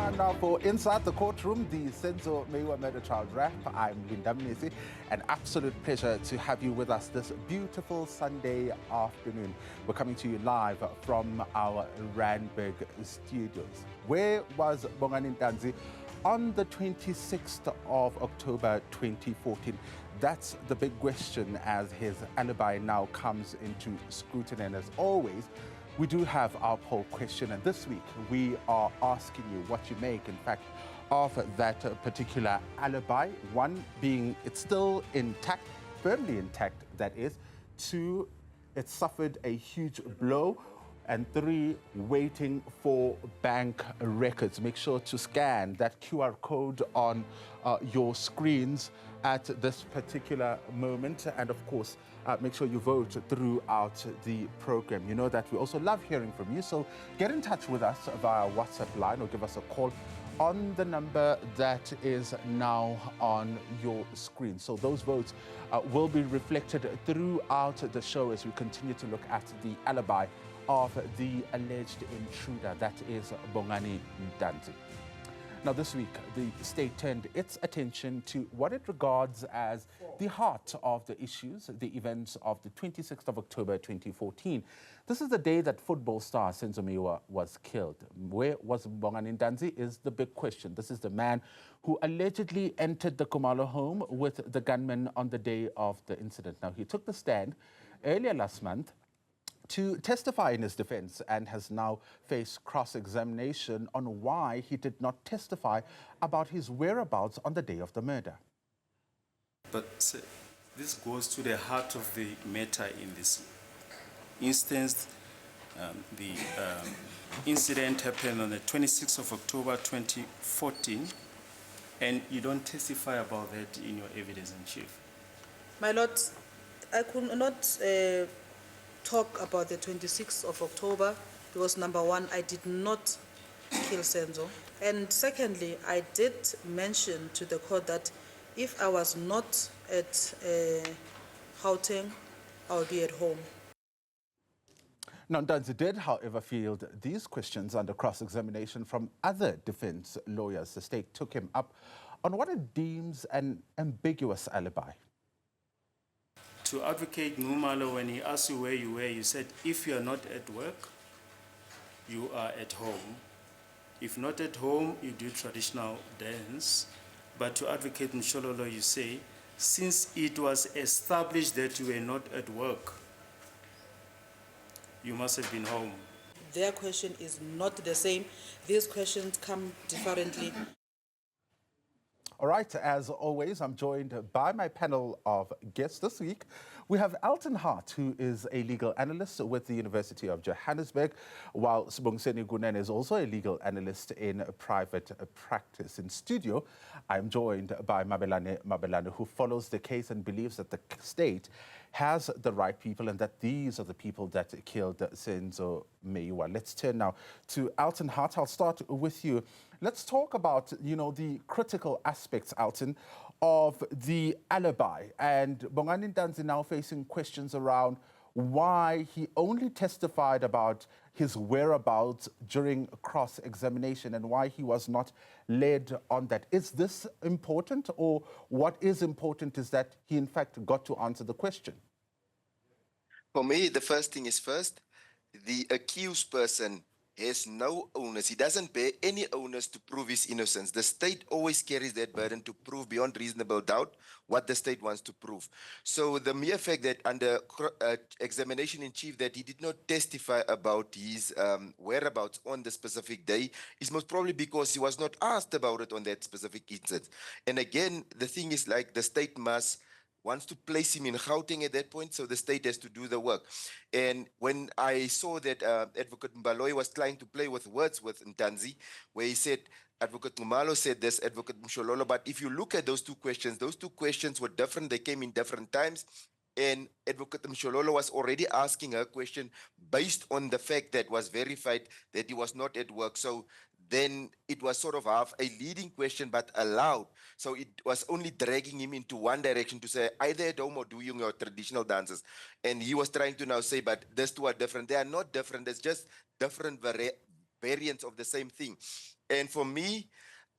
time now for Inside the Courtroom, the Senzo Meyiwa murder trial wrap. I'm Linda Mnisi. An absolute pleasure to have you with us this beautiful Sunday afternoon. We're coming to you live from our Randburg studios. Where was Bongani Ntanzi on the 26th of October 2014? That's the big question as his alibi now comes into scrutiny. And as always, we do have our poll question, and this week we are asking you what you make, in fact, of that particular alibi. One being it's still intact, firmly intact, that is. Two, it suffered a huge blow. And three, waiting for bank records. Make sure to scan that QR code on your screens at this particular moment. And of course, make sure you vote throughout the program. You know that we also love hearing from you. So get in touch with us via WhatsApp line or give us a call on the number that is now on your screen. So those votes will be reflected throughout the show as we continue to look at the alibi of the alleged intruder, that is Bongani Ntanzi. Now this week, the state turned its attention to what it regards as the heart of the issues, the events of the 26th of October 2014. This is the day that football star Senzo Meyiwa was killed. Where was Bongani Ntanzi is the big question. This is the man who allegedly entered the Khumalo home with the gunman on the day of the incident. Now, he took the stand earlier last month to testify in his defense and has now faced cross-examination on why he did not testify about his whereabouts on the day of the murder. But this goes to the heart of the matter in this instance. The incident happened on the 26th of October 2014, and you don't testify about that in your evidence in chief. My Lord, I could not talk about the 26th of October because number one, I did not kill Senzo. And secondly, I did mention to the court that if I was not at Gauteng, I would be at home. Now, Ntanzi did, however, field these questions under cross-examination from other defense lawyers. The state took him up on what it deems an ambiguous alibi. To Advocate Khumalo, when he asked you where you were, you said, if you are not at work, you are at home. If not at home, you do traditional dance. But to Advocate Mshololo, you say, since it was established that you were not at work, you must have been home. Their question is not the same. These questions come differently. All right, as always, I'm joined by my panel of guests this week. We have Elton Hart, who is a legal analyst with the University of Johannesburg, while Sobongiseni Kunene is also a legal analyst in private practice. In studio, I'm joined by Mabelane, who follows the case and believes that the state has the right people and that these are the people that killed Senzo Meyiwa. Let's turn now to Elton Hart. I'll start with you. Let's talk about, the critical aspects, Elton, of the alibi. And Bongani Ntanzi now facing questions around why he only testified about his whereabouts during cross-examination and why he was not led on that. Is this important, or what is important is that he in fact got to answer the question? For me, the first thing is first, the accused person has no onus. He doesn't bear any onus to prove his innocence. The state always carries that burden to prove beyond reasonable doubt what the state wants to prove. So the mere fact that under examination in chief that he did not testify about his whereabouts on the specific day is most probably because he was not asked about it on that specific instance. And again, the thing is like the state wants to place him in Gauteng at that point, so the state has to do the work. And when I saw that Advocate Mbaloyi was trying to play with words with Ntanzi, where he said, Advocate Khumalo said this, Advocate Mshololo, but if you look at those two questions were different, they came in different times, and Advocate Mshololo was already asking her question based on the fact that was verified that he was not at work. So then it was sort of half a leading question, but allowed. So it was only dragging him into one direction to say, either at home or doing your traditional dances. And he was trying to now say, but these two are different. They are not different. It's just different variants of the same thing. And for me,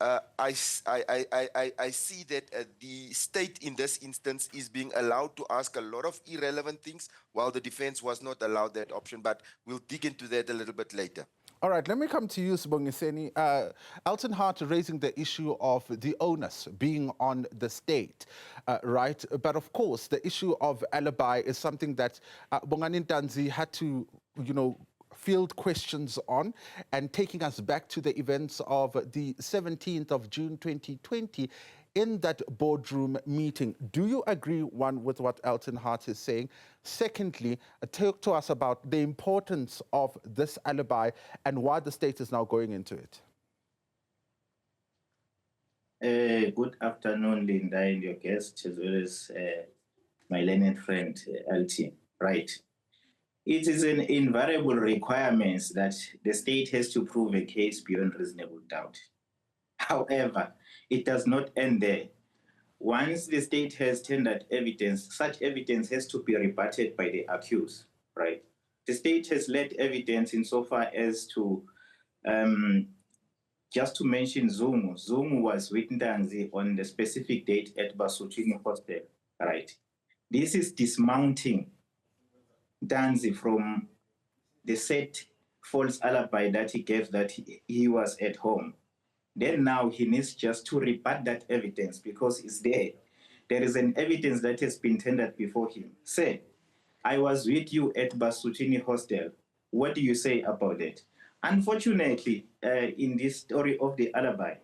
I see that the state in this instance is being allowed to ask a lot of irrelevant things while the defense was not allowed that option. But we'll dig into that a little bit later. All right, let me come to you, Sobongiseni. Elton Hart raising the issue of the onus being on the state, right? But of course, the issue of alibi is something that Bongani Ntanzi had to, field questions on, and taking us back to the events of the 17th of June 2020 in that boardroom meeting. Do you agree, one, with what Elton Hart is saying? Secondly, talk to us about the importance of this alibi and why the state is now going into it. Good afternoon, Linda, and your guest, as well as my learned friend, Elton. Right. It is an invariable requirement that the state has to prove a case beyond reasonable doubt. However, it does not end there. Once the state has tendered evidence, such evidence has to be rebutted by the accused, right? The state has led evidence insofar as to, just to mention Zumu. Zumu was with Ntanzi on the specific date at Basotini Hostel, right? This is dismounting Ntanzi from the set false alibi that he gave that he was at home. Then now he needs just to rebut that evidence because it's there. There is an evidence that has been tendered before him. Say, I was with you at Basotini Hostel. What do you say about that? Unfortunately, in this story of the alibi,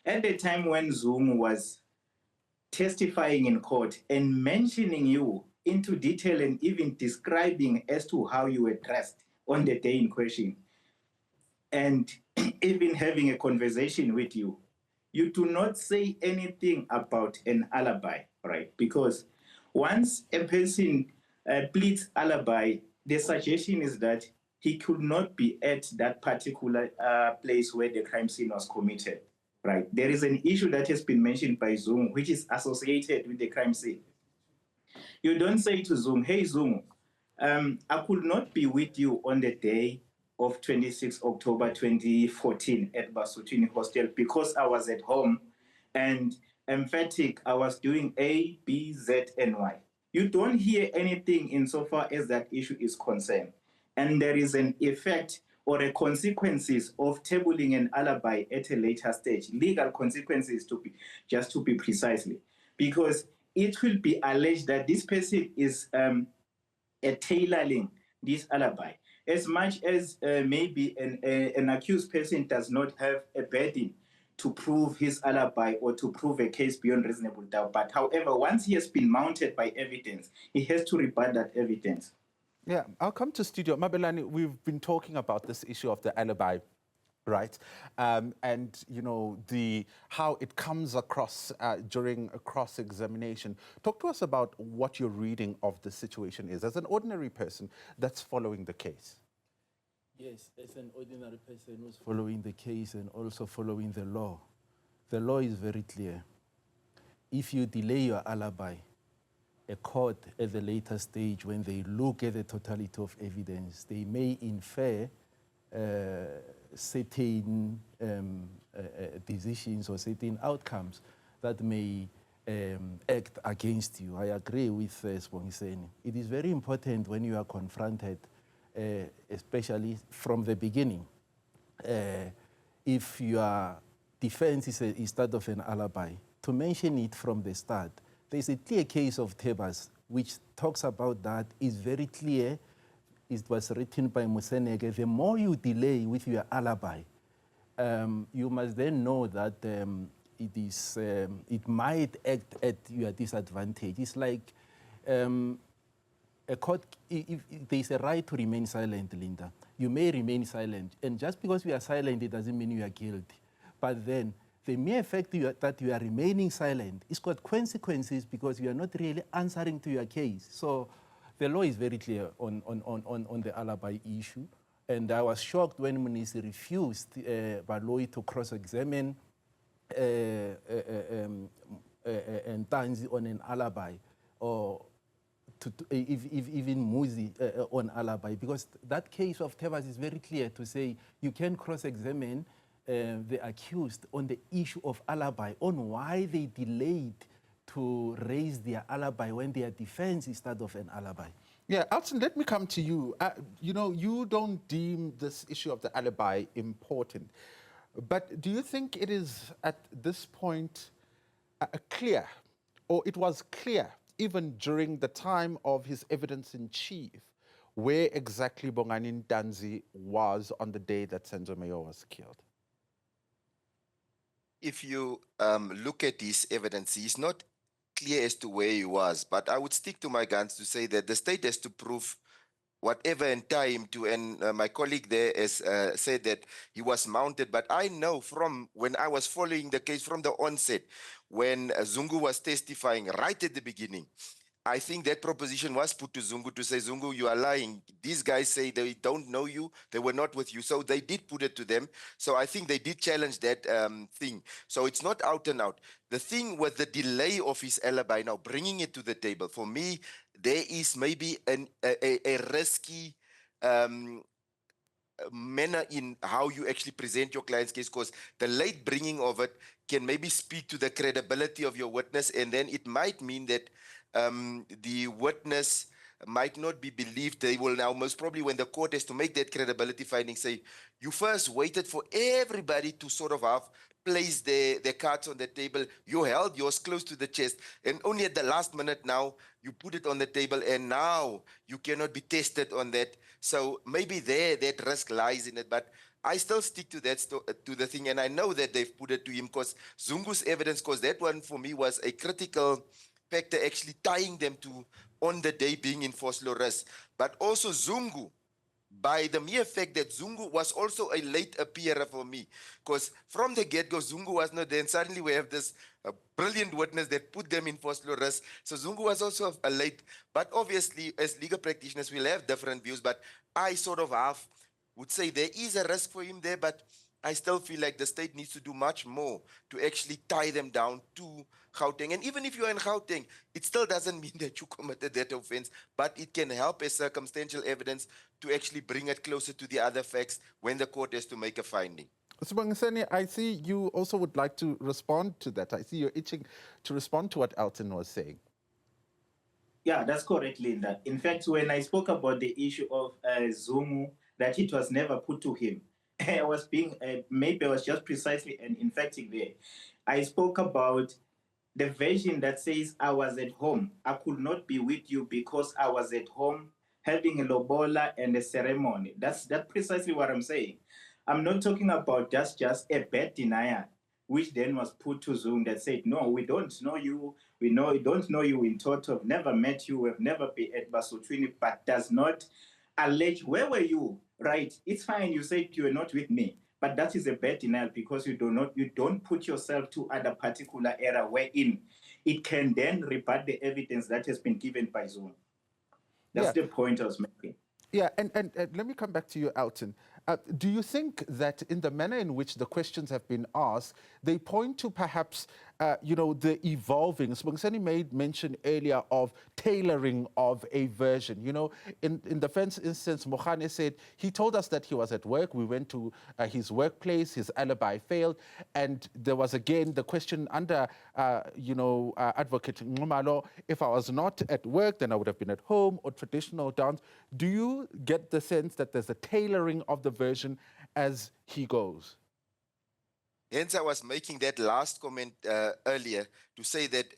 at the time when Zumu was testifying in court and mentioning you into detail and even describing as to how you were dressed on the day in question, and even having a conversation with you, you do not say anything about an alibi, right? Because once a person pleads alibi, the suggestion is that he could not be at that particular place where the crime scene was committed, right? There is an issue that has been mentioned by Zoom, which is associated with the crime scene. You don't say to Zoom, hey, Zoom, I could not be with you on the day of 26 October 2014 at Basotini Hostel because I was at home and emphatic, I was doing A, B, Z, and Y. You don't hear anything insofar as that issue is concerned. And there is an effect or a consequences of tabling an alibi at a later stage, legal consequences to be precisely, because it will be alleged that this person is tailoring this alibi. As much as maybe an accused person does not have a burden to prove his alibi or to prove a case beyond reasonable doubt. But however, once he has been mounted by evidence, he has to rebut that evidence. Yeah, I'll come to studio. Mabelani, we've been talking about this issue of the alibi, right? And, how it comes across during a cross-examination. Talk to us about what your reading of the situation is as an ordinary person that's following the case. Yes, as an ordinary person who's following the case and also following the law is very clear. If you delay your alibi, a court at the later stage, when they look at the totality of evidence, they may infer certain decisions or certain outcomes that may act against you. I agree with Sobongiseni. It is very important when you are confronted, especially from the beginning, if your defense is that of an alibi, to mention it from the start. There's a clear case of Tebas which talks about that, is very clear. It was written by Musenege. The more you delay with your alibi, you must then know that it might act at your disadvantage. It's like a court, if there's a right to remain silent, Linda. You may remain silent, and just because you are silent, it doesn't mean you are guilty. But then, the mere fact that you are remaining silent, it's got consequences because you are not really answering to your case. So the law is very clear on the alibi issue. And I was shocked when Munisi refused Baloyi to cross-examine Ntanzi on an alibi, or even Muzi on alibi, because that case of Tebas is very clear to say you can cross-examine the accused on the issue of alibi, on why they delayed to raise their alibi when their defense is that of an alibi. Yeah, Elton, let me come to you. You know, you don't deem this issue of the alibi important, but do you think it is at this point clear, or it was clear even during the time of his evidence in chief, where exactly Bongani Ntanzi was on the day that Senzo Meyiwa was killed? If you look at his evidence, he's not clear as to where he was, but I would stick to my guns to say that the state has to prove whatever in time to, and my colleague there has said that he was mounted, but I know from when I was following the case from the onset, when Zungu was testifying right at the beginning, I think that proposition was put to Zungu to say, Zungu, you are lying. These guys say they don't know you. They were not with you. So they did put it to them. So I think they did challenge that thing. So it's not out and out. The thing with the delay of his alibi now, bringing it to the table, for me, there is maybe a risky manner in how you actually present your client's case, because the late bringing of it can maybe speak to the credibility of your witness, and then it might mean that the witness might not be believed. They will now, most probably when the court has to make that credibility finding, say, you first waited for everybody to sort of have placed their cards on the table. You held yours close to the chest, and only at the last minute now, you put it on the table, and now you cannot be tested on that. So maybe there, that risk lies in it, but I still stick to that, to the thing, and I know that they've put it to him because Zungu's evidence, because that one for me was a critical factor actually tying them to on the day being in forced arrest. But also Zungu, by the mere fact that Zungu was also a late appearer for me, because from the get-go, Zungu was not there, and suddenly we have this brilliant witness that put them in forced arrest. So Zungu was also a late, but obviously as legal practitioners, we'll have different views, but I sort of would say there is a risk for him there, but I still feel like the state needs to do much more to actually tie them down to Gauteng. And even if you're in Gauteng, it still doesn't mean that you committed that offense, but it can help as circumstantial evidence to actually bring it closer to the other facts when the court has to make a finding. Sobongiseni, I see you also would like to respond to that. I see you're itching to respond to what Elton was saying. Yeah, that's correct, Linda. In fact, when I spoke about the issue of Zungu, that it was never put to him, I was being, maybe I was just precisely infecting there. I spoke about the version that says I was at home. I could not be with you because I was at home having a lobola and a ceremony. That's precisely what I'm saying. I'm not talking about just a bad denial, which then was put to Zoom that said, no, we don't know you. We don't know you in total, never met you, we've never been at Basotwini, but does not allege, where were you? Right, it's fine, you said you were not with me, but that is a bad denial because you don't put yourself to other particular era wherein it can then rebut the evidence that has been given by Zoom. That's the point I was making. Yeah, and let me come back to you, Elton. Do you think that in the manner in which the questions have been asked, they point to perhaps, the evolving, Sobongiseni made mention earlier of tailoring of a version. You know, in the first instance, Mohane said, he told us that he was at work, we went to his workplace, his alibi failed, and there was again the question under, Advocate Ngumalo, if I was not at work, then I would have been at home, or traditional dance. Do you get the sense that there's a tailoring of the version as he goes? Hence, I was making that last comment earlier to say that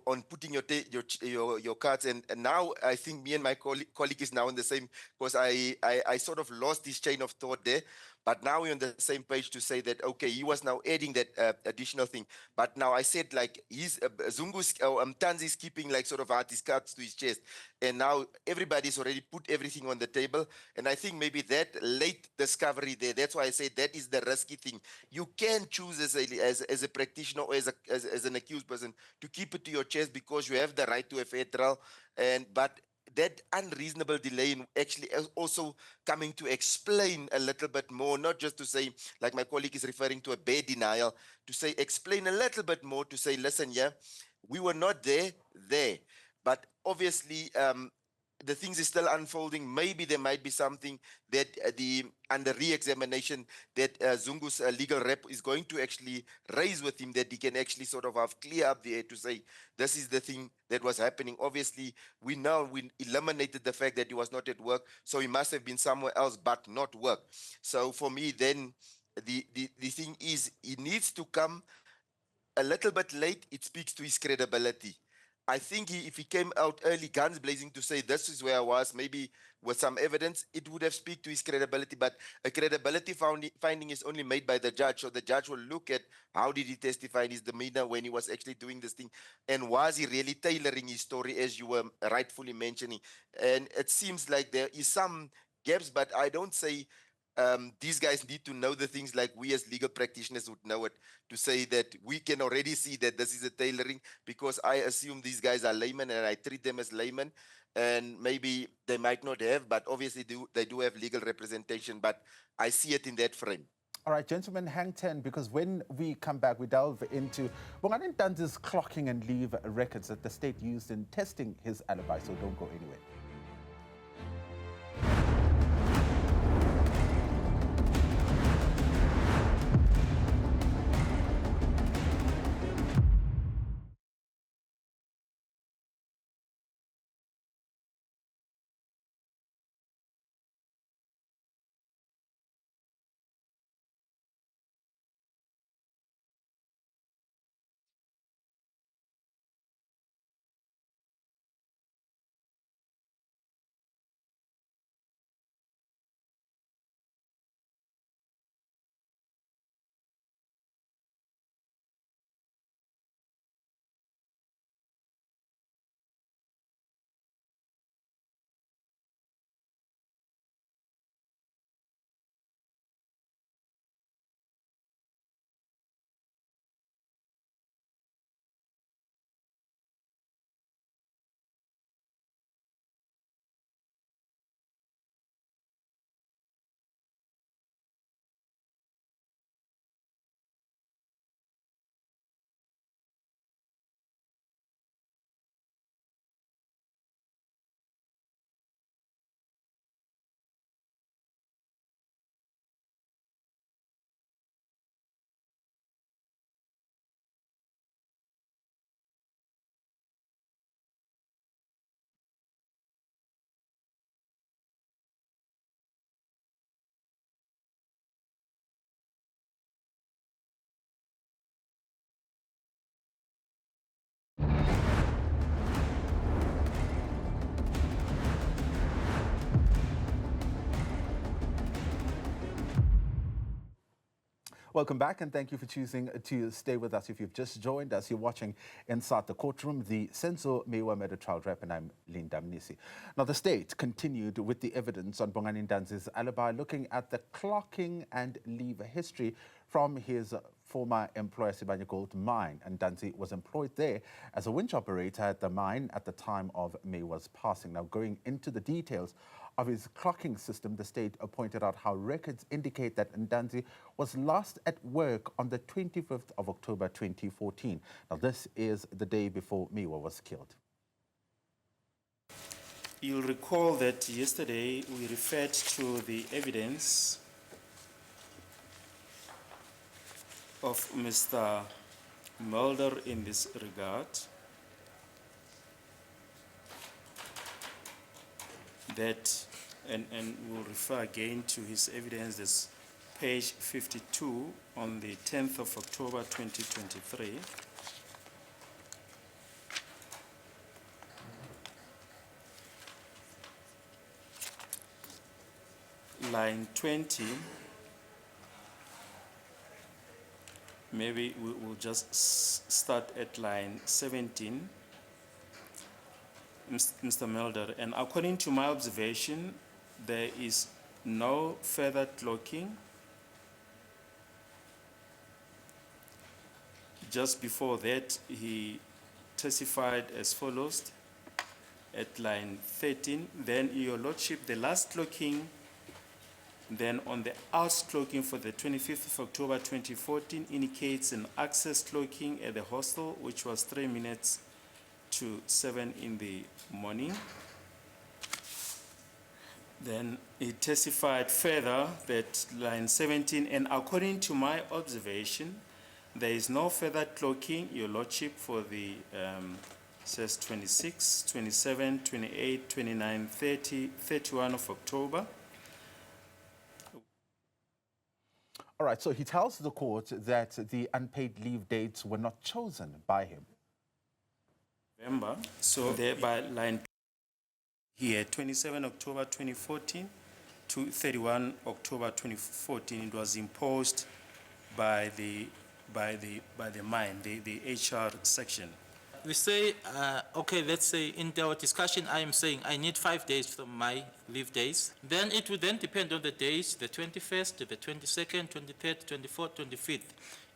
on putting your cards, and now I think me and my colleague is now in the same, because I sort of lost this chain of thought there. But now we're on the same page to say that, okay, he was now adding that additional thing. But now I said, like, he's Zungu's, Ntanzi's keeping, like, sort of his cards to his chest. And now everybody's already put everything on the table. And I think maybe that late discovery there, that's why I say that is the risky thing. You can choose as a practitioner or as an accused person to keep it to your chest because you have the right to a fair trial. But that unreasonable delay in actually also coming to explain a little bit more, not just to say, like my colleague is referring to a bare denial, to say, explain a little bit more, to say, listen, yeah, we were not there. But obviously, the things is still unfolding. Maybe there might be something that under re-examination that Zungu's legal rep is going to actually raise with him, that he can actually sort of have clear up the air to say, this is the thing that was happening. Obviously, we eliminated the fact that he was not at work, so he must have been somewhere else but not work. So for me, then the thing is, he needs to come a little bit late. It speaks to his credibility. I think if he came out early, guns blazing, to say this is where I was, maybe with some evidence, it would have speak to his credibility. But a credibility finding is only made by the judge. So the judge will look at how did he testify in his demeanor when he was actually doing this thing, and was he really tailoring his story, as you were rightfully mentioning. And it seems like there is some gaps, but I don't say these guys need to know the things like we as legal practitioners would know it, to say that we can already see that this is a tailoring, because I assume these guys are laymen and I treat them as laymen, and maybe they might not have, but obviously they do have legal representation, but I see it in that frame. All right, gentlemen, hang 10, because when we come back, we delve into Bongani Ntanzi's clocking and leave records that the state used in testing his alibi, so don't go anywhere. Welcome back, and thank you for choosing to stay with us. If you've just joined us, you're watching Inside the Courtroom, the Senzo Meyiwa murder trial rep, and I'm Linda Mnisi. Now, the state continued with the evidence on Bongani Ntanzi's alibi, looking at the clocking and leave history from his former employer, Sibanye Gold Mine. And Ntanzi was employed there as a winch operator at the mine at the time of Meyiwa's passing. Now, going into the details of his clocking system, the state pointed out how records indicate that Ntanzi was last at work on the 25th of October 2014. Now, this is the day before Meyiwa was killed. You'll recall that yesterday we referred to the evidence of Mr. Mulder in this regard, that, and we'll refer again to his evidence, this page 52 on the 10th of October 2023. Line 20, maybe we'll just start at line 17. Mr. Mulder, and according to my observation, there is no further clocking. Just before that, he testified as follows at line 13. Then, Your Lordship, the last clocking, then on the outclocking for the 25th of October 2014 indicates an access clocking at the hostel, which was 3 minutes to 7 in the morning. Then he testified further that line 17, and according to my observation, there is no further clocking, Your Lordship, for the says 26, 27, 28, 29, 30, 31 of October. All right, so he tells the court that the unpaid leave dates were not chosen by him. November, so thereby line here, 27 October 2014 to 31 October 2014, it was imposed by the mine, the HR section. We say, okay, let's say in our discussion, I am saying I need 5 days from my leave days. Then it would then depend on the days, the 21st, the 22nd, 23rd, 24th, 25th.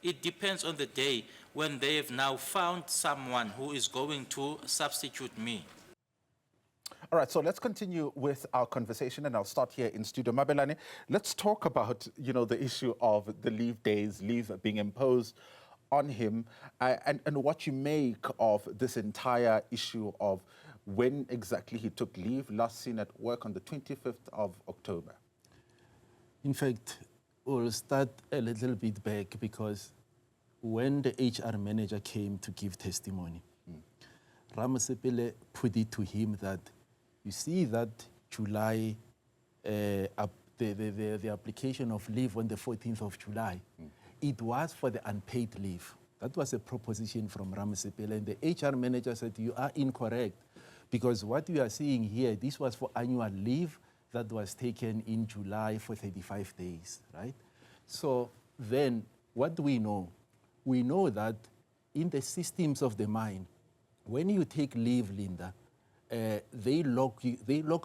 It depends on the day when they have now found someone who is going to substitute me. All right, so let's continue with our conversation, and I'll start here in studio. Mabelane, let's talk about, the issue of the leave days, leave being imposed on him, and what you make of this entire issue of when exactly he took leave, last seen at work on the 25th of October. In fact, we'll start a little bit back, because when the HR manager came to give testimony, Ramasepele put it to him that, you see that July, the application of leave on the 14th of July, it was for the unpaid leave. That was a proposition from Ramasepele, and the HR manager said, you are incorrect, because what we are seeing here, this was for annual leave that was taken in July for 35 days, right? So then, what do we know? We know that in the systems of the mine, when you take leave, Linda, they lock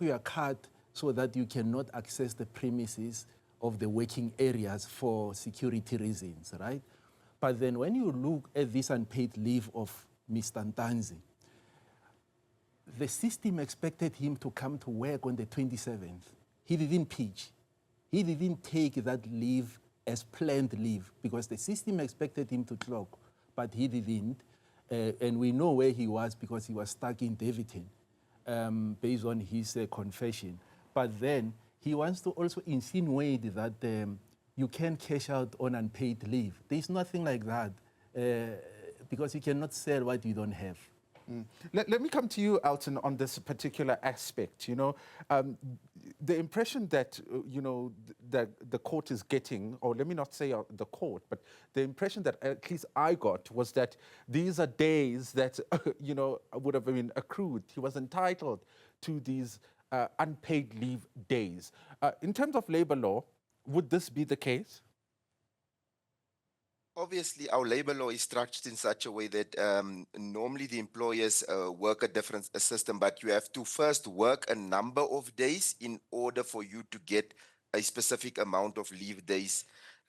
your card so that you cannot access the premises of the working areas for security reasons, right? But then when you look at this unpaid leave of Mr. Ntanzi, the system expected him to come to work on the 27th. He didn't pitch. He didn't take that leave as planned leave, because the system expected him to clock, but he didn't. And we know where he was, because he was stuck in Davidton, based on his confession. But then he wants to also insinuate that you can cash out on unpaid leave. There's nothing like that, because you cannot sell what you don't have. Let me come to you, Elton, on this particular aspect. The impression that, that the court is getting, or let me not say the court, but the impression that at least I got was that these are days that, would have been accrued. He was entitled to these unpaid leave days. In terms of labor law, would this be the case? Obviously, our labor law is structured in such a way that normally the employers work a different system, but you have to first work a number of days in order for you to get a specific amount of leave days.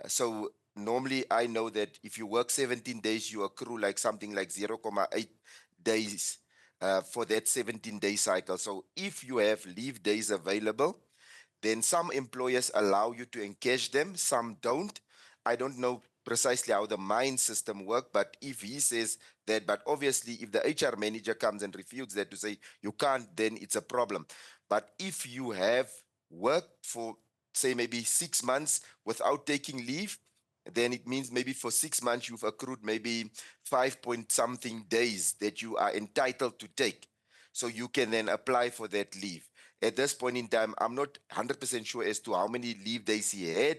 So normally I know that if you work 17 days, you accrue like something like 0.8 days for that 17-day cycle. So if you have leave days available, then some employers allow you to encash them, some don't. I don't know precisely how the mine system work, but if he says that, but obviously if the HR manager comes and refutes that to say you can't, then it's a problem. But if you have worked for, say, maybe 6 months without taking leave, then it means maybe for 6 months you've accrued maybe 5-point-something days that you are entitled to take. So you can then apply for that leave. At this point in time, I'm not 100% sure as to how many leave days he had,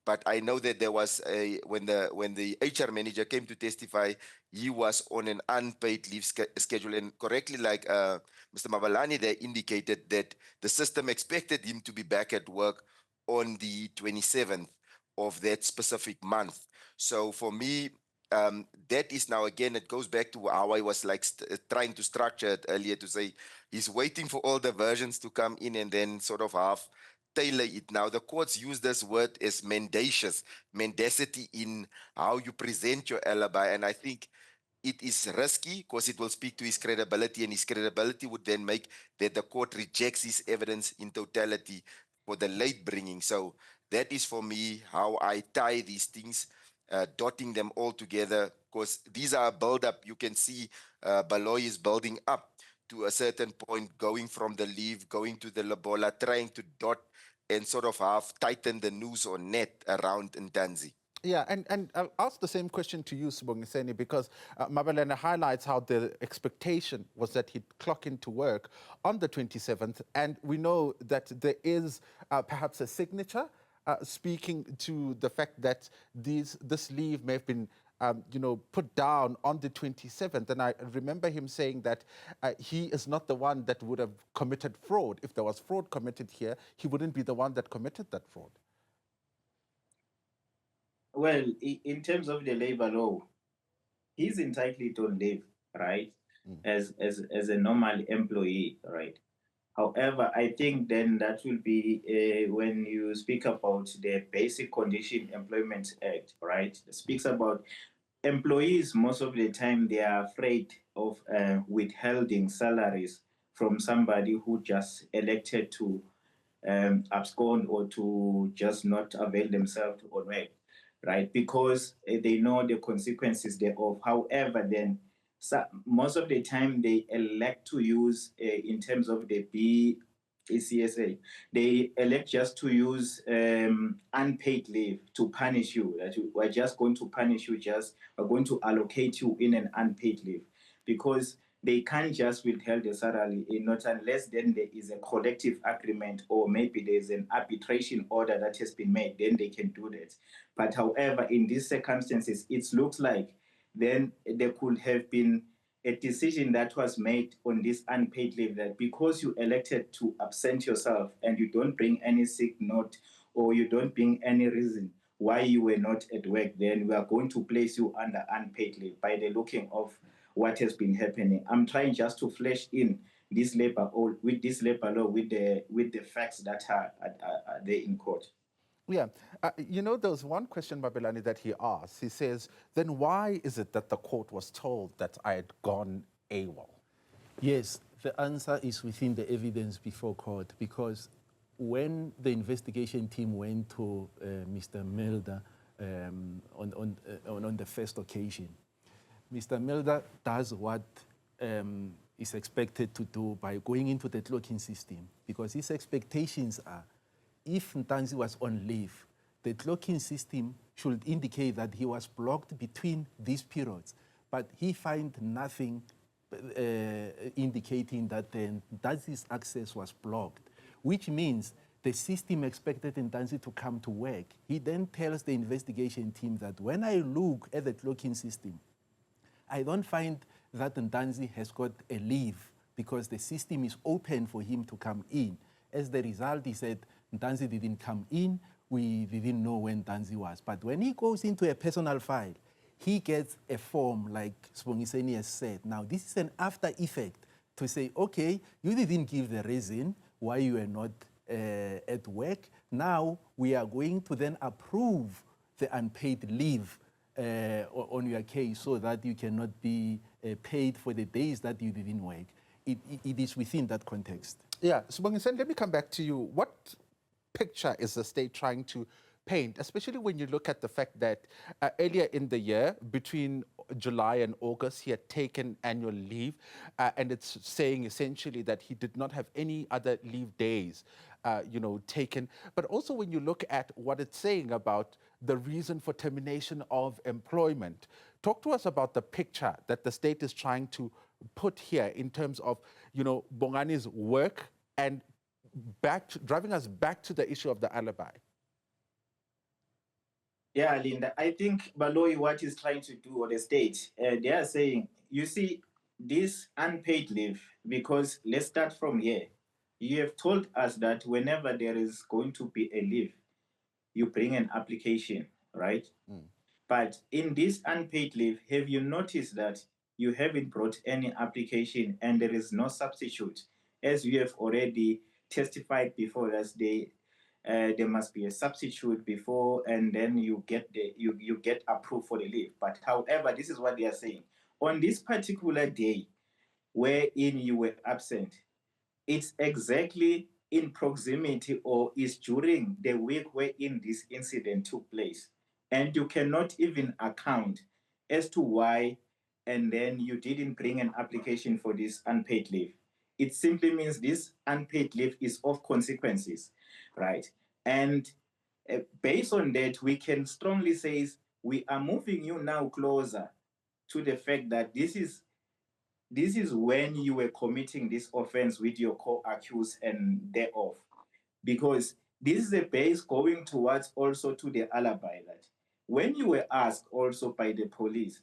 but I know that there was when the HR manager came to testify, he was on an unpaid leave schedule. And correctly, like Mr. Mabalani there indicated, that the system expected him to be back at work on the 27th of that specific month. So for me, that is now, again, it goes back to how I was like trying to structure it earlier, to say he's waiting for all the versions to come in and then sort of half tailor it. Now, the courts use this word as mendacity in how you present your alibi. And I think it is risky because it will speak to his credibility, and his credibility would then make that the court rejects his evidence in totality for the late bringing. So that is for me how I tie these things, dotting them all together, because these are a build-up. You can see Baloy is building up to a certain point, going from the leave, going to the lobola, trying to dot and sort of half tighten the noose or net around Ntanzi. Yeah, and I'll ask the same question to you, Sobongiseni, because Mabelane highlights how the expectation was that he'd clock into work on the 27th, and we know that there is perhaps a signature speaking to the fact that this leave may have been put down on the 27th. And I remember him saying that he is not the one that would have committed fraud. If there was fraud committed here, he wouldn't be the one that committed that fraud. Well, in terms of the labor law, he's entitled to leave, right? As a normal employee, right? However, I think then that will be when you speak about the Basic Condition Employment Act, right? It speaks about employees. Most of the time they are afraid of withholding salaries from somebody who just elected to abscond or to just not avail themselves on work, right? Because they know the consequences thereof. However, then most of the time they elect to use, in terms of the BCSA, they elect just to use unpaid leave to punish you. That we're just going to punish you, we're going to allocate you in an unpaid leave, because they can't just withhold the salary, not unless then there is a collective agreement or maybe there's an arbitration order that has been made, then they can do that. But however, in these circumstances, it looks like then there could have been a decision that was made on this unpaid leave, that because you elected to absent yourself and you don't bring any sick note or you don't bring any reason why you were not at work, then we are going to place you under unpaid leave by the looking of what has been happening. I'm trying just to flesh in this labor law with the facts that are there in court. Yeah, there was one question, Mabelane, that he asked. He says, then why is it that the court was told that I had gone AWOL? Yes, the answer is within the evidence before court, because when the investigation team went to Mr. Mulder on the first occasion, Mr. Mulder does what is expected to do by going into the clocking system, because his expectations are, if Ntanzi was on leave, the clocking system should indicate that he was blocked between these periods. But he finds nothing indicating that Ntanzi's access was blocked, which means the system expected Ntanzi to come to work. He then tells the investigation team that when I look at the clocking system, I don't find that Ntanzi has got a leave because the system is open for him to come in. As the result, he said, Ntanzi didn't come in, we didn't know when Ntanzi was. But when he goes into a personal file, he gets a form like Sobongiseni has said. Now, this is an after effect to say, okay, you didn't give the reason why you were not at work. Now, we are going to then approve the unpaid leave on your case so that you cannot be paid for the days that you didn't work. It is within that context. Yeah, Sobongiseni, let me come back to you. What picture is the state trying to paint, especially when you look at the fact that earlier in the year, between July and August, he had taken annual leave, and it's saying essentially that he did not have any other leave days, taken. But also when you look at what it's saying about the reason for termination of employment, talk to us about the picture that the state is trying to put here in terms of, Bongani's work and driving us back to the issue of the alibi. Yeah, Linda, I think Baloyi, what he's trying to do, or the state, they are saying, you see, this unpaid leave, because let's start from here. You have told us that whenever there is going to be a leave, you bring an application, right? But in this unpaid leave, have you noticed that you haven't brought any application and there is no substitute? As you have already testified before us, there must be a substitute before, and then you get you get approved for the leave. But however, this is what they are saying. On this particular day wherein you were absent, it's exactly in proximity or is during the week wherein this incident took place. And you cannot even account as to why, and then you didn't bring an application for this unpaid leave. it simply means this unpaid leave is of consequences, right? And based on that, we can strongly say we are moving you now closer to the fact that this is when you were committing this offense with your co-accused and thereof. Because this is a base going towards also to the alibi that when you were asked also by the police,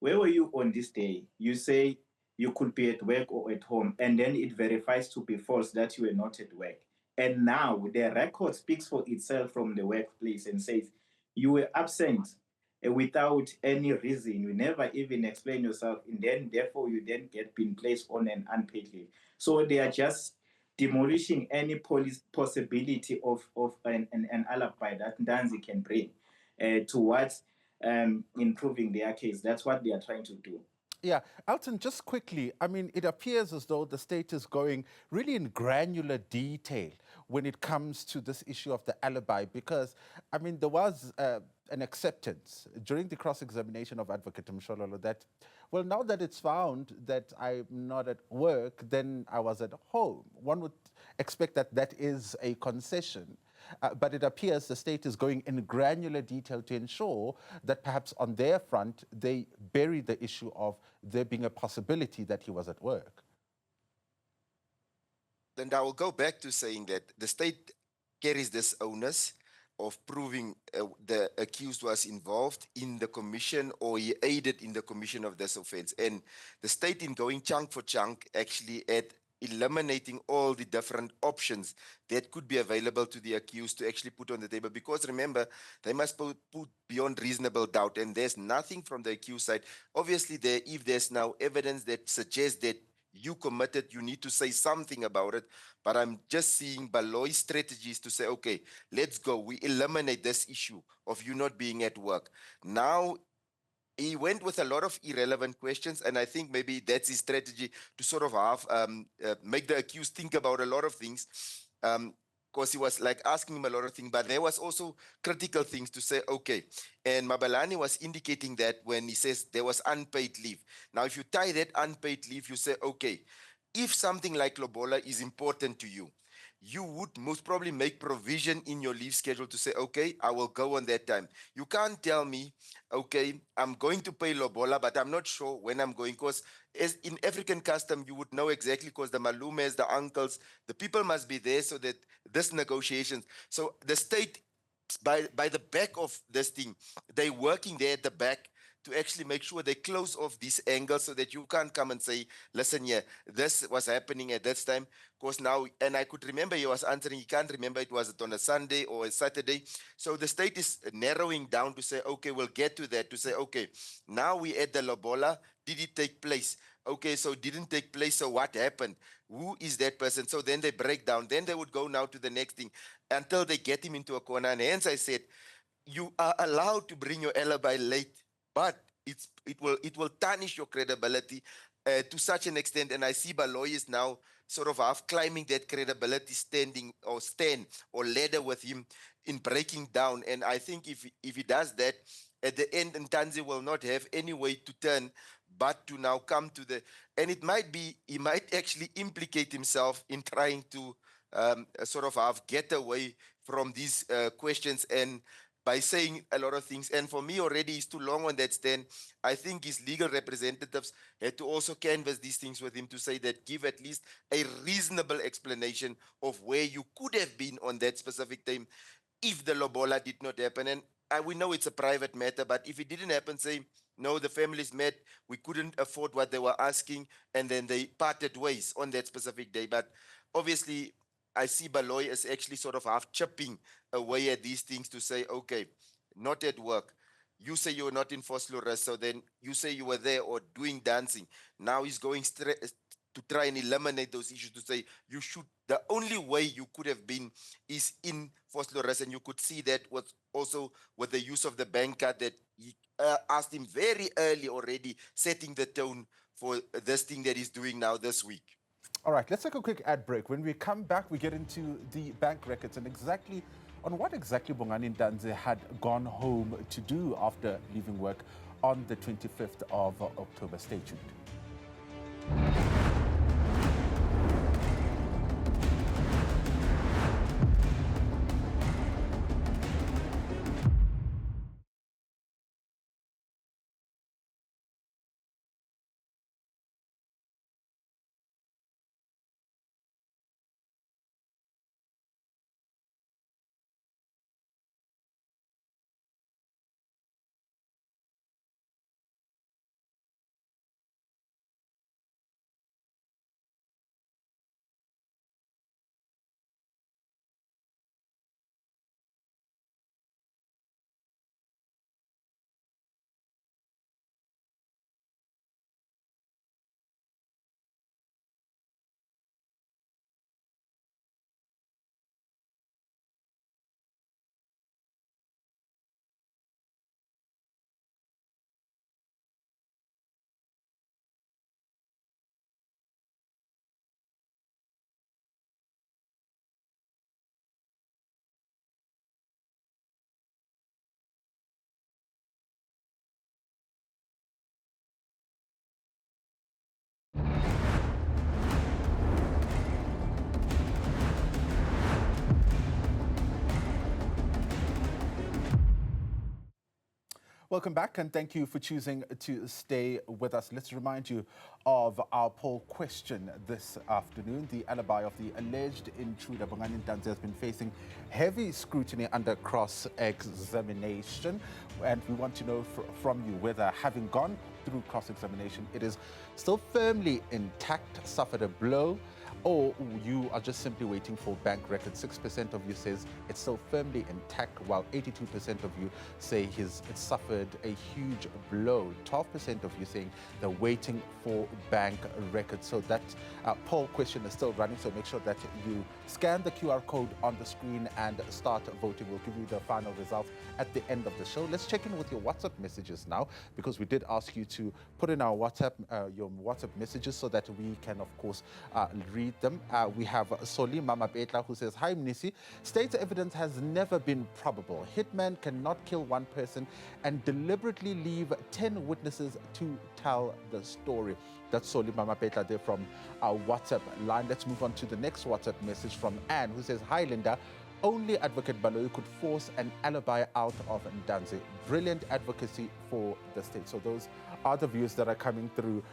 where were you on this day? You say you could be at work or at home, and then it verifies to be false that you were not at work. And now the record speaks for itself from the workplace and says you were absent without any reason. You never even explain yourself, and then therefore you then get been placed on an unpaid leave. So they are just demolishing any possibility of an alibi that Ntanzi can bring towards improving their case. That's what they are trying to do. Yeah, Elton, just quickly, I mean, it appears as though the state is going really in granular detail when it comes to this issue of the alibi, because, I mean, there was an acceptance during the cross-examination of Advocate Mshololo that, well, now that it's found that I'm not at work, then I was at home. One would expect that that is a concession. But it appears the state is going in granular detail to ensure that perhaps on their front, they bury the issue of there being a possibility that he was at work. Then I will go back to saying that the state carries this onus of proving the accused was involved in the commission or he aided in the commission of this offense. And the state, in going chunk for chunk, actually at eliminating all the different options that could be available to the accused to actually put on the table. Because remember, they must put beyond reasonable doubt, and there's nothing from the accused side. Obviously, if there's now evidence that suggests that you committed, you need to say something about it. But I'm just seeing Baloy's strategies to say, okay, let's go. We eliminate this issue of you not being at work. Now, he went with a lot of irrelevant questions, and I think maybe that's his strategy to sort of have make the accused think about a lot of things, because he was like asking him a lot of things, but there was also critical things to say, okay. And Mabalani was indicating that when he says there was unpaid leave. Now, if you tie that unpaid leave, you say, okay, if something like Lobola is important to you, you would most probably make provision in your leave schedule to say, okay, I will go on that time. You can't tell me, okay, I'm going to pay Lobola, but I'm not sure when I'm going, because as in African custom, you would know exactly, because the malumes, the uncles, the people must be there so that this negotiations. So the state, by the back of this thing, they're working there at the back to actually make sure they close off this angle so that you can't come and say, listen, yeah, this was happening at this time. Because now, and I could remember he was answering, he can't remember it was on a Sunday or a Saturday. So the state is narrowing down to say, okay, we'll get to that, to say, okay, now we at the Lobola, did it take place? Okay, so it didn't take place, so what happened? Who is that person? So then they break down. Then they would go now to the next thing until they get him into a corner. And hence I said, you are allowed to bring your alibi late, but it will tarnish your credibility to such an extent. And I see Baloy is now sort of half climbing that credibility stand or ladder with him in breaking down. And I think if he does that, at the end, Ntanzi will not have any way to turn but to now come to the, and it might be, he might actually implicate himself in trying to sort of get away from these questions and by saying a lot of things. And for me already, he's too long on that stand. I think his legal representatives had to also canvass these things with him to say that give at least a reasonable explanation of where you could have been on that specific time if the Lobola did not happen. And we know it's a private matter, but if it didn't happen, say, no, the families met, we couldn't afford what they were asking, and then they parted ways on that specific day. But obviously, I see Baloy as actually sort of half chipping away at these things to say, okay, not at work. You say you're not in Vosloorus, so then you say you were there or doing dancing. Now he's going straight to try and eliminate those issues to say you should, the only way you could have been is in Vosloorus, and you could see that was also with the use of the bank card that he asked him very early already, setting the tone for this thing that he's doing now this week. All right, let's take a quick ad break. When we come back, we get into the bank records and exactly on what exactly Bongani Ntanzi had gone home to do after leaving work on the 25th of October. Stay tuned. Welcome back, and thank you for choosing to stay with us. Let's remind you of our poll question this afternoon. The alibi of the alleged intruder, Bongani Ntanzi, has been facing heavy scrutiny under cross-examination. And we want to know from you whether, having gone through cross-examination, it is still firmly intact, suffered a blow, or you are just simply waiting for bank records. 6% of you says it's still firmly intact, while 82% of you say it suffered a huge blow. 12% of you saying they're waiting for bank records. So that poll question is still running, so make sure that you scan the QR code on the screen and start voting. We'll give you the final results at the end of the show. Let's check in with your WhatsApp messages now, because we did ask you to put in our your WhatsApp messages so that we can, of course, read them. We have Soli Mama Betla, who says, "Hi Mnisi, state's evidence has never been probable. Hitman cannot kill one person and deliberately leave 10 witnesses to tell the story." That's Soli Mama Betla there from our WhatsApp line. Let's move on to the next WhatsApp message from Anne, who says, "Hi Linda, only Advocate Baloyi could force an alibi out of Ntanzi. Brilliant advocacy for the state." So those are the views that are coming through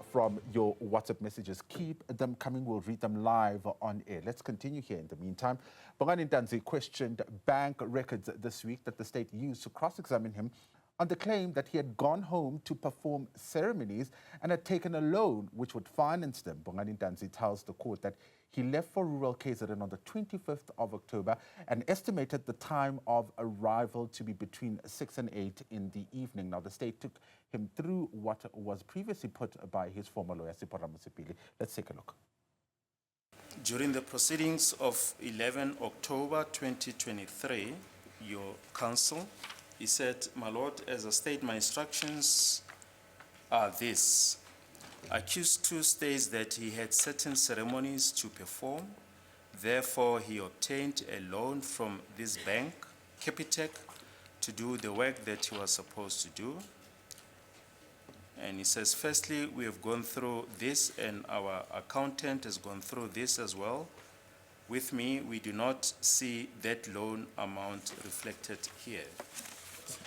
from your WhatsApp messages. Keep them coming. We'll read them live on air. Let's continue here in the meantime. Bongani Ntanzi questioned bank records this week that the state used to cross-examine him on the claim that he had gone home to perform ceremonies and had taken a loan which would finance them. Bongani Ntanzi tells the court that he left for rural KZN on the 25th of October and estimated the time of arrival to be between 6 and 8 in the evening. Now, the state took him through what was previously put by his former lawyer, Sipora Musipili. Let's take a look. During the proceedings of 11 October 2023, your counsel, he said, "My Lord, as a state, my instructions are this. Accused 2 states that he had certain ceremonies to perform. Therefore, he obtained a loan from this bank, Capitec, to do the work that he was supposed to do." And he says, "Firstly, we have gone through this, and our accountant has gone through this as well. With me, we do not see that loan amount reflected here."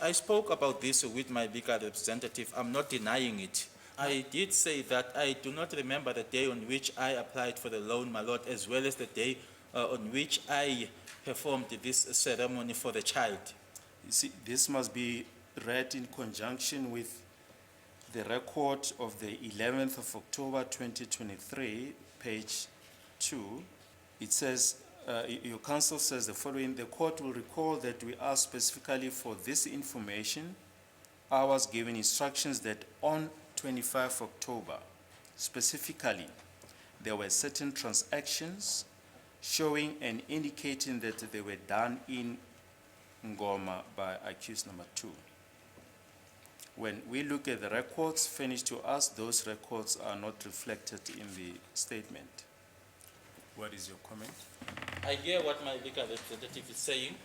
I spoke about this with my legal representative. I'm not denying it. I did say that I do not remember the day on which I applied for the loan, my Lord, as well as the day on which I performed this ceremony for the child. You see, this must be read in conjunction with the record of the 11th of October 2023, page 2. It says, your counsel says the following: "The court will recall that we asked specifically for this information. I was given instructions that on 25 October, specifically, there were certain transactions showing and indicating that they were done in Ngoma by accused number 2. When we look at the records furnished to us, those records are not reflected in the statement." What is your comment? I hear what my legal representative is saying,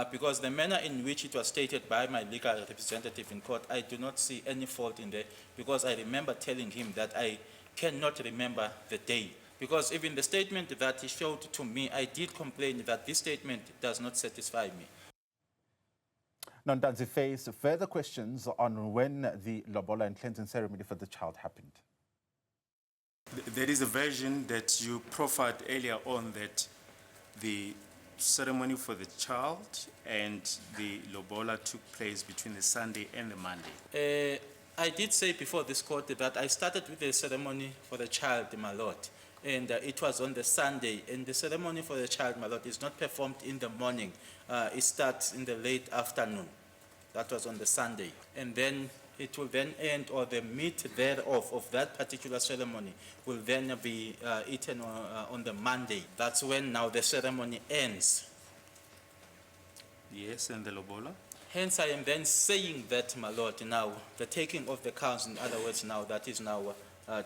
because the manner in which it was stated by my legal representative in court, I do not see any fault in there, because I remember telling him that I cannot remember the day. Because even the statement that he showed to me, I did complain that this statement does not satisfy me. Now, Ntanzi faced further questions on when the lobola and cleansing ceremony for the child happened. There is a version that you profiled earlier on that the ceremony for the child and the lobola took place between the Sunday and the Monday. I did say before this court that I started with the ceremony for the child, my Lord, and it was on the Sunday, and the ceremony for the child, my Lord, is not performed in the morning. It starts in the late afternoon. That was on the Sunday. And then it will then end, or the meat thereof of that particular ceremony will then be eaten on the Monday. That's when now the ceremony ends. Yes, and the lobola? Hence, I am then saying that, my Lord, now the taking of the cows, in other words, now that is now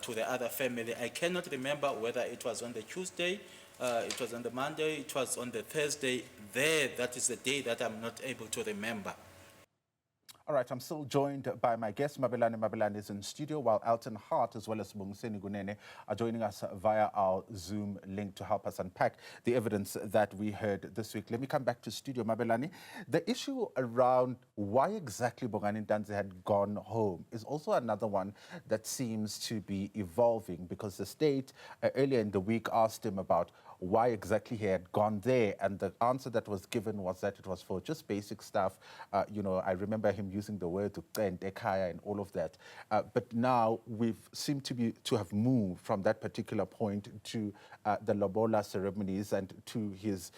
to the other family. I cannot remember whether it was on the Tuesday, it was on the Monday, it was on the Thursday. That is the day that I'm not able to remember. All right, I'm still joined by my guest, Mabelane. Mabelane is in studio, while Elton Hart, as well as Sobongiseni Kunene, are joining us via our Zoom link to help us unpack the evidence that we heard this week. Let me come back to studio, Mabelane. The issue around why exactly Bongani Ntanzi had gone home is also another one that seems to be evolving, because the state earlier in the week asked him about why exactly he had gone there, and the answer that was given was that it was for just basic stuff. I remember him using the word ekaya and all of that. But now we've seemed to have moved from that particular point to the lobola ceremonies, and to his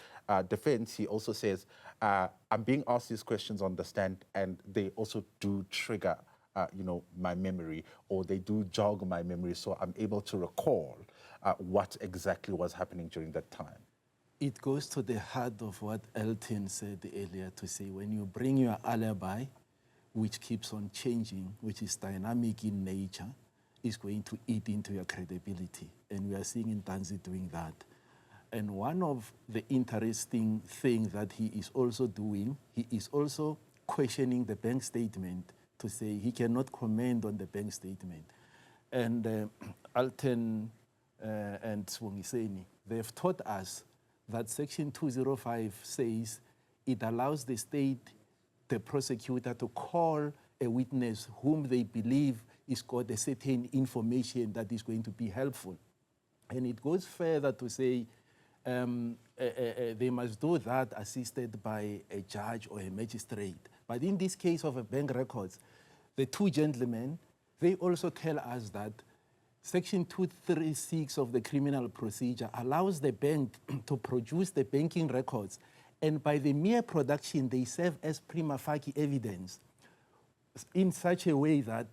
defense, he also says, I'm being asked these questions on the stand, and they also do trigger my memory, or they do jog my memory, so I'm able to recall what exactly was happening during that time. It goes to the heart of what Elton said earlier, to say when you bring your alibi, which keeps on changing, which is dynamic in nature, is going to eat into your credibility. And we are seeing Ntanzi doing that. And one of the interesting things that he is also doing, he is also questioning the bank statement to say he cannot comment on the bank statement. And Elton and Sobongiseni, they've taught us that Section 205 says it allows the state, the prosecutor, to call a witness whom they believe is got a certain information that is going to be helpful. And it goes further to say they must do that assisted by a judge or a magistrate. But in this case of a bank records, the two gentlemen, they also tell us that Section 236 of the criminal procedure allows the bank to produce the banking records, and by the mere production, they serve as prima facie evidence in such a way that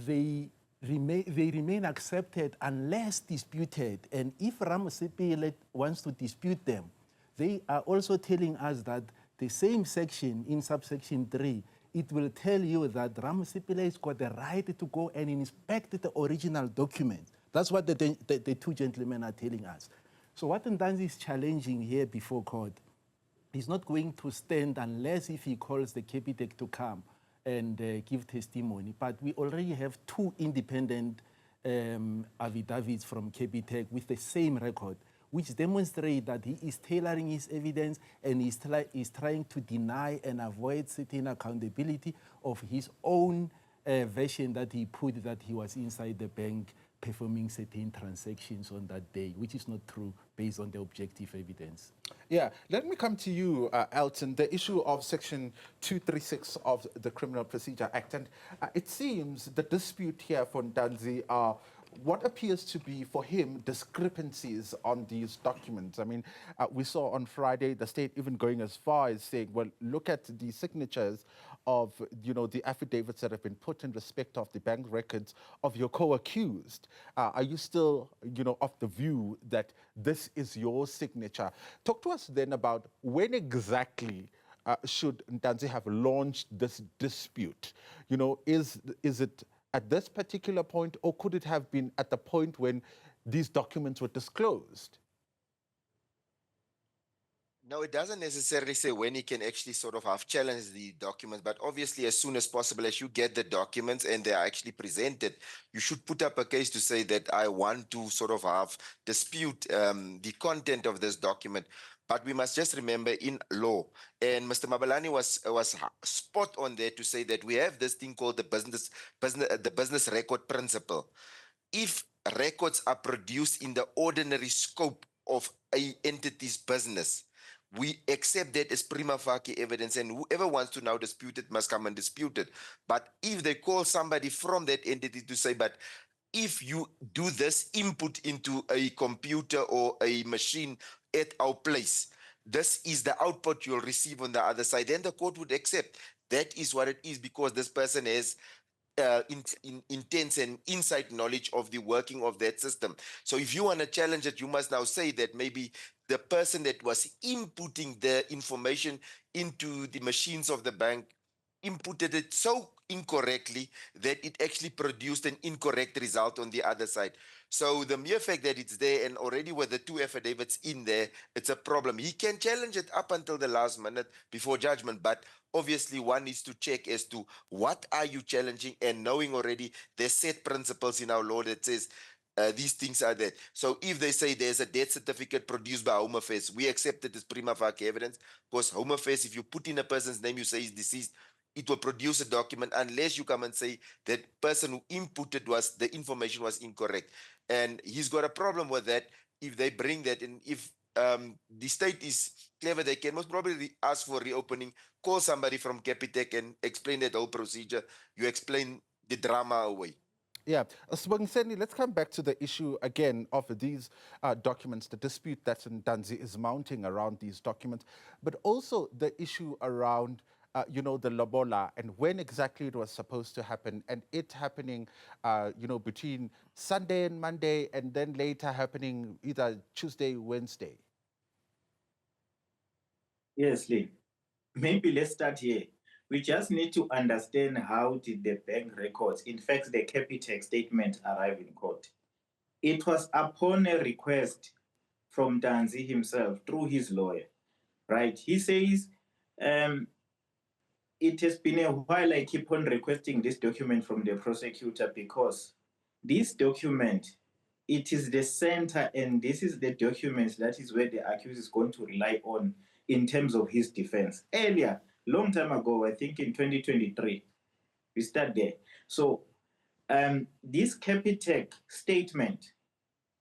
they remain accepted unless disputed. And if Ramasipile wants to dispute them, they are also telling us that the same section in subsection 3, it will tell you that Ramasipile has got the right to go and inspect the original document. That's what the two gentlemen are telling us. So what Ntanzi is challenging here before court is not going to stand unless if he calls the Capitec to come and give testimony. But we already have two independent affidavits from Capitec with the same record, which demonstrate that he is tailoring his evidence and is trying to deny and avoid certain accountability of his own version that he put that he was inside the bank performing certain transactions on that day, which is not true based on the objective evidence. Yeah, let me come to you, Elton, the issue of Section 236 of the Criminal Procedure Act. And it seems the dispute here for Ntanzi are what appears to be, for him, discrepancies on these documents. I mean, we saw on Friday the state even going as far as saying, well, look at the signatures of, the affidavits that have been put in respect of the bank records of your co-accused. Are you still, of the view that this is your signature? Talk to us then about when exactly should Ntanzi have launched this dispute? Is it at this particular point, or could it have been at the point when these documents were disclosed? No, it doesn't necessarily say when he can actually sort of have challenged the documents, but obviously as soon as possible, as you get the documents and they are actually presented, you should put up a case to say that I want to sort of have dispute the content of this document. But we must just remember in law, and Mr. Mabelane was spot on there to say that we have this thing called the business record principle. If records are produced in the ordinary scope of an entity's business, we accept that as prima facie evidence, and whoever wants to now dispute it must come and dispute it. But if they call somebody from that entity to say, but if you do this input into a computer or a machine at our place, this is the output you'll receive on the other side, then the court would accept that is what it is, because this person has intense and inside knowledge of the working of that system. So if you want to challenge it, you must now say that maybe the person that was inputting the information into the machines of the bank inputted it so incorrectly that it actually produced an incorrect result on the other side. So the mere fact that it's there and already with the 2 affidavits in there, it's a problem. He can challenge it up until the last minute before judgment, but obviously one needs to check as to what are you challenging, and knowing already there's set principles in our law that says these things are that. So if they say there's a death certificate produced by Home Affairs, we accept it as prima facie evidence, because Home Affairs, if you put in a person's name, you say he's deceased, it will produce a document unless you come and say that person who inputted the information was incorrect. And he's got a problem with that if they bring that. And if the state is clever, they can most probably ask for reopening, call somebody from Capitec and explain that whole procedure. You explain the drama away. Yeah, Sobongiseni, let's come back to the issue again of these documents, the dispute that Ntanzi is mounting around these documents, but also the issue around the lobola and when exactly it was supposed to happen, and it happening, between Sunday and Monday, and then later happening either Tuesday, Wednesday. Yes, Lee. Maybe let's start here. We just need to understand how did the bank records, in fact, the Capitec statement arrive in court. It was upon a request from Ntanzi himself through his lawyer, right? He says, it has been a while I keep on requesting this document from the prosecutor because this document, it is the center, and this is the document that is where the accused is going to rely on in terms of his defense. Earlier, long time ago, I think in 2023, we start there. So this Capitec statement,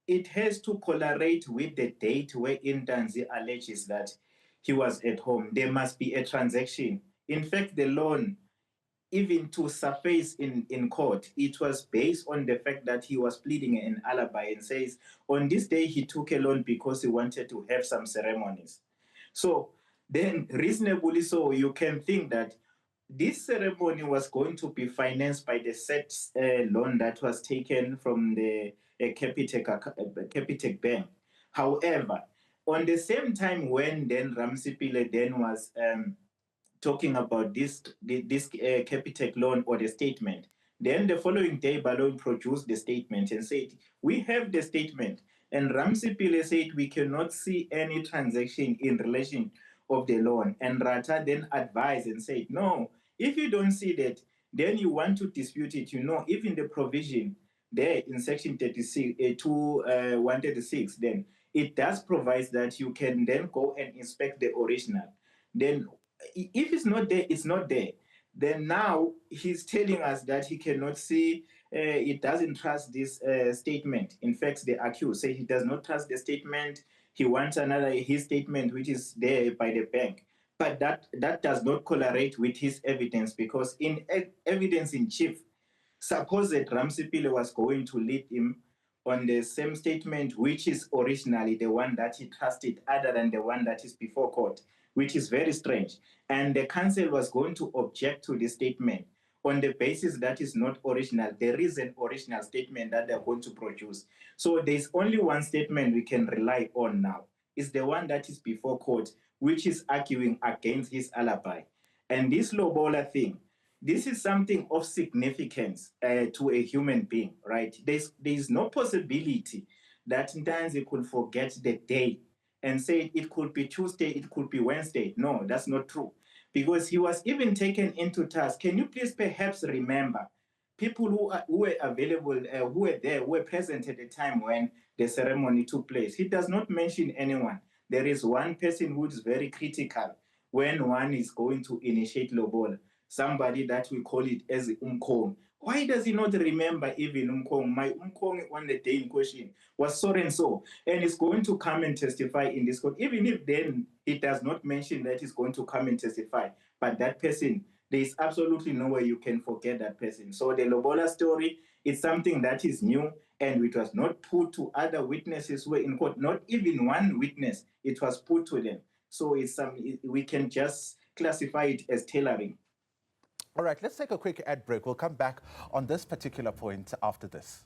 it has to correlate with the date where Ntanzi alleges that he was at home. There must be a transaction. In fact, the loan, even to surface in court, it was based on the fact that he was pleading an alibi and says, on this day, he took a loan because he wanted to have some ceremonies. So then, reasonably so, you can think that this ceremony was going to be financed by the set loan that was taken from the Capitec Bank. However, on the same time when then Ramsipile then was talking about this Capitec loan or the statement, then the following day, Balloon produced the statement and said, we have the statement. And Ramsipile said, we cannot see any transaction in relation of the loan. And Rata then advised and said, no, if you don't see that, then you want to dispute it. Even the provision there in section 136, then it does provide that you can then go and inspect the original. Then if it's not there, it's not there. Then now he's telling us that he cannot see, it doesn't trust this statement. In fact, the accused say he does not trust the statement. He wants his statement, which is there by the bank. But that does not correlate with his evidence, because in evidence in chief, suppose that Ramsipile was going to lead him on the same statement, which is originally the one that he trusted other than the one that is before court, which is very strange. And the counsel was going to object to the statement on the basis that is not original. There is an original statement that they're going to produce. So there's only one statement we can rely on now. It's the one that is before court, which is arguing against his alibi. And this lobola thing, this is something of significance to a human being, right? There's no possibility that Ntanzi could forget the day and say it could be Tuesday, it could be Wednesday. No, that's not true. Because he was even taken into task. Can you please perhaps remember people who were available, who were there, who were present at the time when the ceremony took place? He does not mention anyone. There is one person who is very critical when one is going to initiate lobola, somebody that we call it as Umkong. Why does he not remember even Umkong? My Umkong on the day in question was so and so, and is going to come and testify in this court. Even if then it does not mention that he's going to come and testify, but that person, there is absolutely no way you can forget that person. So the lobola story is something that is new, and it was not put to other witnesses who were in court. Not even one witness, it was put to them. So we can just classify it as tailoring. All right, let's take a quick ad break. We'll come back on this particular point after this.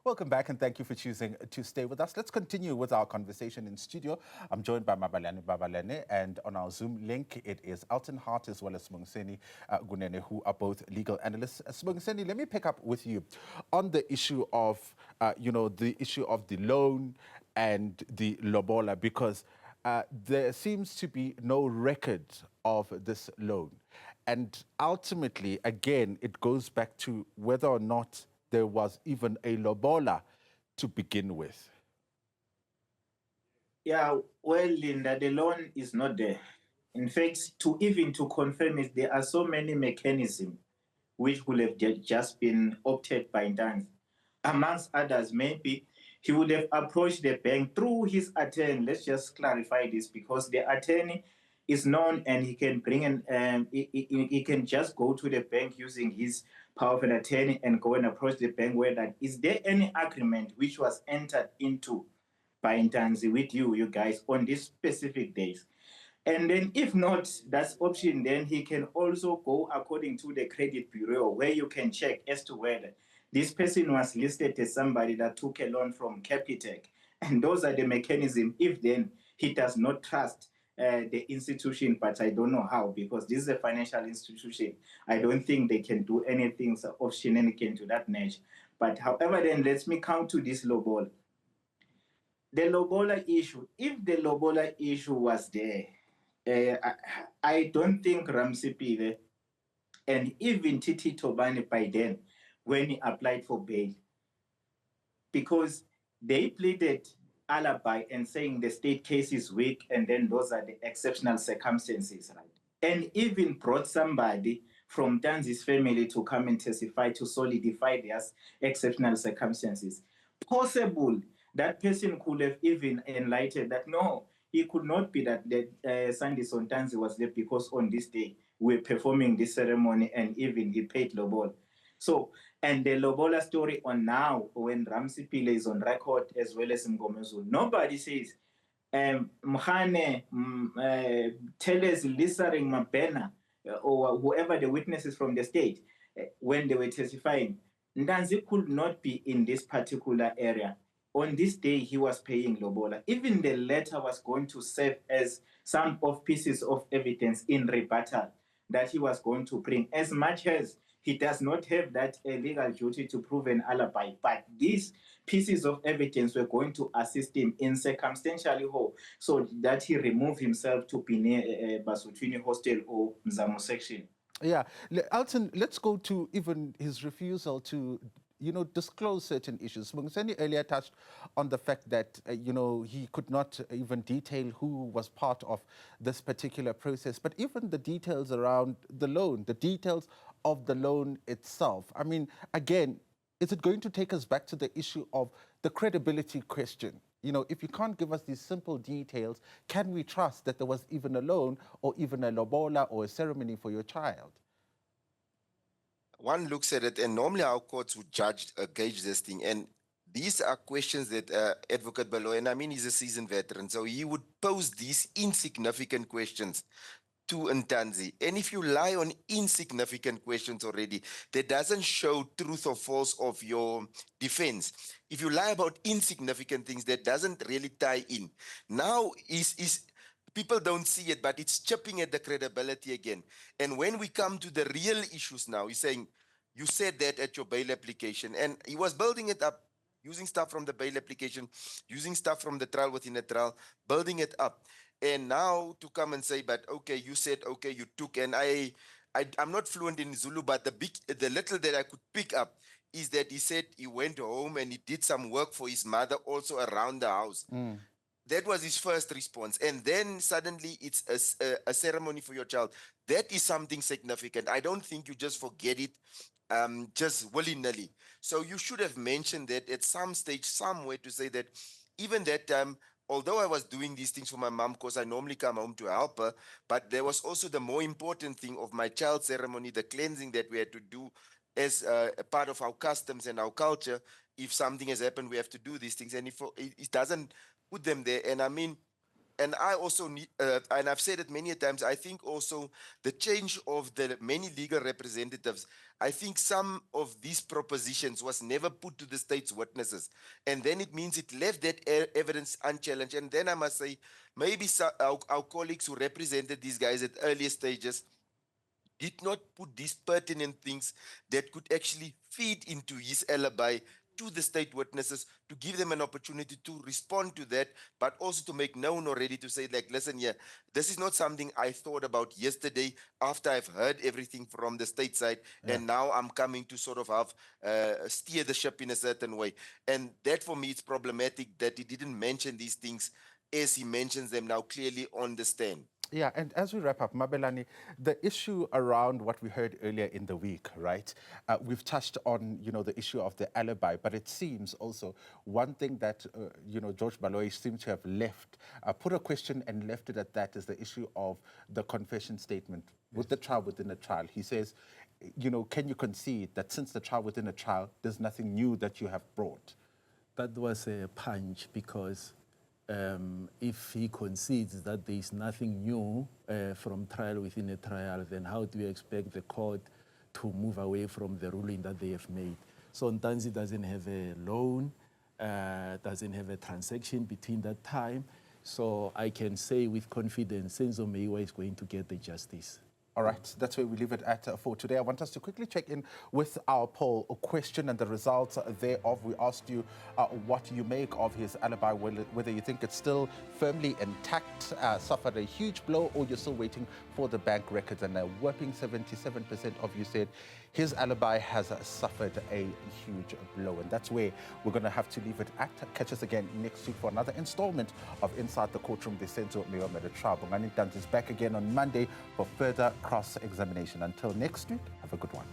Welcome back and thank you for choosing to stay with us. Let's continue with our conversation in studio. I'm joined by Babalene, and on our Zoom link, it is Elton Hart as well as Sobongiseni Kunene, who are both legal analysts. Sobongiseni, let me pick up with you on the issue of, the issue of the loan and the lobola, because there seems to be no record of this loan. And ultimately, again, it goes back to whether or not there was even a lobola to begin with. Yeah, well, Linda, the loan is not there. In fact, to confirm it, there are so many mechanisms which would have just been opted by Ntanzi. Amongst others, maybe he would have approached the bank through his attorney. Let's just clarify this, because the attorney is known and he can bring in, he can just go to the bank using his power of an attorney and go and approach the bank where that, is there any agreement which was entered into by Ntanzi with you guys on these specific days? And then if not, that's option, then he can also go according to the credit bureau where you can check as to whether this person was listed as somebody that took a loan from Capitec. And those are the mechanisms. If then he does not trust the institution, but I don't know how, because this is a financial institution. I don't think they can do anything of shenanigans to that nature. But however, then let me come to this lobola. The lobola issue, if the lobola issue was there, I don't think Ramsipile and even Titi Tobani by then, when he applied for bail, because they pleaded alibi and saying the state case is weak, and then those are the exceptional circumstances, right? And even brought somebody from Ntanzi's family to come and testify to solidify their exceptional circumstances. Possible that person could have even enlightened that no, it could not be that Sandy Ntanzi was there because on this day we're performing this ceremony and even he paid Lobol. So, and the Lobola story on now, when Ramsey Pile is on record as well as Mgomezu, nobody says, Mhane, Teles, Lisaring, Mabena, or whoever the witnesses from the state, when they were testifying, Ntanzi could not be in this particular area. On this day, he was paying Lobola. Even the letter was going to serve as some of pieces of evidence in rebuttal that he was going to bring, as much as he does not have that legal duty to prove an alibi. But these pieces of evidence were going to assist him in circumstantially whole, so that he remove himself to Pine Basutini Hostel or Mzamo section. Yeah, Elton, let's go to even his refusal to disclose certain issues. Sobongiseni earlier touched on the fact that, he could not even detail who was part of this particular process, but even the details around the loan, the details of the loan itself. I mean, again, is it going to take us back to the issue of the credibility question? If you can't give us these simple details, can we trust that there was even a loan or even a lobola or a ceremony for your child? One looks at it, and normally our courts would gauge this thing. And these are questions that Advocate Baloy, and I mean, he's a seasoned veteran, so he would pose these insignificant questions to Ntanzi. And if you lie on insignificant questions already, that doesn't show truth or false of your defense. If you lie about insignificant things, that doesn't really tie in. Now people don't see it, but it's chipping at the credibility again. And when we come to the real issues now, he's saying, you said that at your bail application. And he was building it up, using stuff from the bail application, using stuff from the trial within the trial, building it up. And now to come and say, but okay, you said, okay, you took, and I'm not fluent in Zulu, but the little that I could pick up is that he said he went home and he did some work for his mother also around the house. That was his first response. And then suddenly it's a ceremony for your child. That is something significant. I don't think you just forget it just willy-nilly. So you should have mentioned that at some stage, somewhere, to say that even that time, although I was doing these things for my mom, because I normally come home to help her, but there was also the more important thing of my child ceremony, the cleansing that we had to do as a part of our customs and our culture. If something has happened, we have to do these things. And if it doesn't put them there, and I mean, And I also need, and I've said it many times, I think also the change of the many legal representatives, I think some of these propositions was never put to the state's witnesses. And then it means it left that evidence unchallenged. And then I must say, maybe our colleagues who represented these guys at earlier stages did not put these pertinent things that could actually feed into his alibi to the state witnesses to give them an opportunity to respond to that, but also to make known already to say, like, listen, yeah, this is not something I thought about yesterday after I've heard everything from the state side, and now I'm coming to sort of have steer the ship in a certain way. And that for me, it's problematic that he didn't mention these things as he mentions them now clearly on the stand. Yeah, and as we wrap up, Mabelani, the issue around what we heard earlier in the week, right? We've touched on, the issue of the alibi, but it seems also one thing that, George Baloyi seemed to have left, put a question and left it at that, is the issue of the confession statement with the trial within a trial. He says, can you concede that since the trial within a trial, there's nothing new that you have brought? That was a punch because if he concedes that there is nothing new from trial within a trial, then how do you expect the court to move away from the ruling that they have made? So Ntanzi doesn't have a loan, doesn't have a transaction between that time. So I can say with confidence, Senzo Meyiwa is going to get the justice. All right, that's where we leave it at for today. I want us to quickly check in with our poll question and the results thereof. We asked you what you make of his alibi, whether you think it's still firmly intact, suffered a huge blow, or you're still waiting for the bank records. And a whopping 77% of you said his alibi has suffered a huge blow. And that's where we're going to have to leave it at. Catch us again next week for another installment of Inside the Courtroom, the Senzo Meyiwa trial. Bongani Ntanzi is back again on Monday for further cross-examination. Until next week, have a good one.